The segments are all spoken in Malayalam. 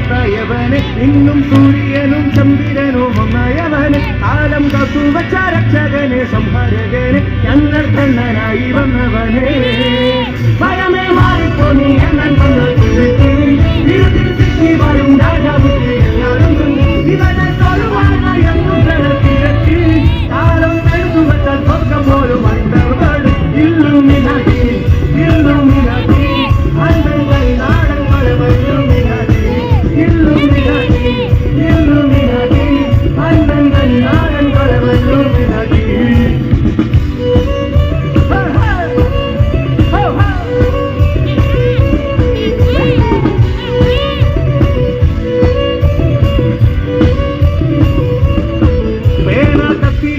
മുത്തായവന് ഇന്നും സൂര്യനും ചന്ദ്രനും ഒന്നായവന് കാലം കാത്തുവച്ച രക്ഷകന് സംഹാരകന് ഞങ്ങൾ കണ്ണനായി വന്നവന് ഭയമേ മാറിപ്പോ നീ എണ്ണൻ വരും രാജാവുക്ക് എല്ലാവരും ഇവനെ തൊഴുവാനായെന്നും തിരക്ക് കാലം എടുത്തു വെച്ചാൽ സ്വർഗം പോലും അണ്ടർവേൾഡ് ഇല്ലുമിനാറ്റി ഇല്ലുമിനാറ്റി അണ്ടങ്ങൾ നാടൻ ഇല്ലുമിനാറ്റി ഇല്ലുമിനാറ്റി ഇല്ലുമിനാറ്റി അണ്ടങ്ങൾ നാടൻ ഇല്ലുമിനാറ്റി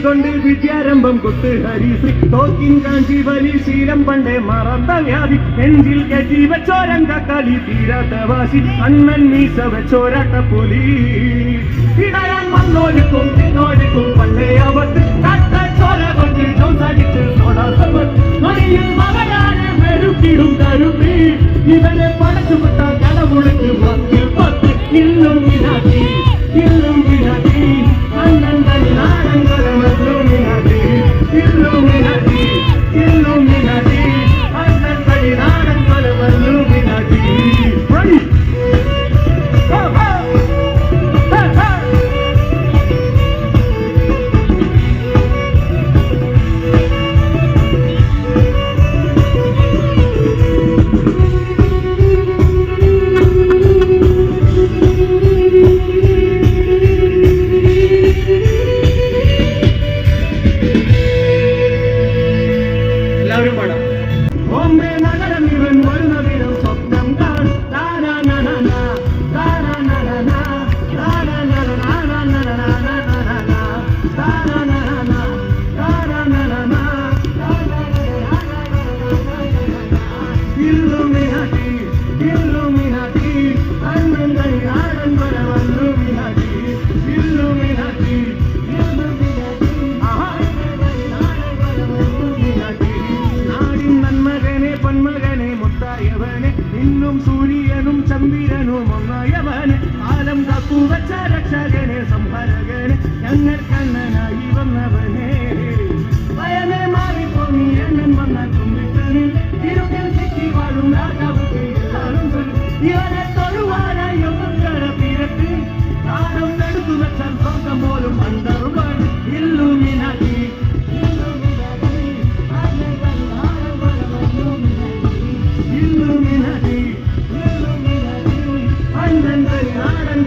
കൊണ്ട് വിദ്യാരംഭം കുത്ത് ഹരിശ്രീ തോക്കിൻ കാഞ്ചി വലി ശീലം പണ്ടേ മറന്ന വ്യാധി നെഞ്ചിൽ കെട്ടി വെച്ചോരങ്ക കളി തീരാത്ത വാശി അണ്ണൻ മീസ വെച്ചോരട്ട പുലി ഇടയാൻ വന്നോരുക്കും തിന്നോരുക്കും പണ്ടേ അവത്ത് ചോര കൊണ്ട് ചോദിച്ച് മണിയിൽ മകനാനെ മെരുക്കിടും കരുപ്പി ഇവനെ പടച്ചുവിട്ട കടമുഴുക്ക് പത്തിൽ പത്ത് ഇന്നും വിനാട്ടി ഇന്നും വിനാട്ടി അണ്ണൻ നാടൻ Illuminati, Illuminati, Illuminati, അണ്ണൻ കളി നാടൻ കലവ Illuminati. Ready? Ho ho! Ho ho! Bombay നഗരം ഇവൻ വരുന്ന വീരം സ്വപ്നം കാണും Illuminati, Illuminati, അണ്ണൻ കളി നാടൻ Illuminati, Illuminati, Illuminati, നാടിൻ നന്മകനെ പൊന്മകനെ മുത്തായവനെ ഇന്നും സൂര്യനും ചന്ദ്രനും ഒന്നായവന് കാലം കാത്തുവച്ച രക്ഷകനെ സംഹാരകനെ ഞങ്ങൾ കണ്ണനായി വന്നവനെ ഭയമേ മാറിപ്പോ നീ എണ്ണൻ വന്നാൽ കുമ്പിട്ടന് ഇരുട്ടിൽ സിക്കി വാഴും രാജാവുക്ക് എല്ലാവരും ഇവനെ തൊഴുവാനായി ഒന്നുകര പിരക്ക് കാലം എടുത്തു വെച്ചാൽ സ്വർഗം പോലും അണ്ടർവേൾഡ് ഇല്ലുമിനാറ്റി Illuminati, Illuminati, അണ്ണൻ കളി നാടൻ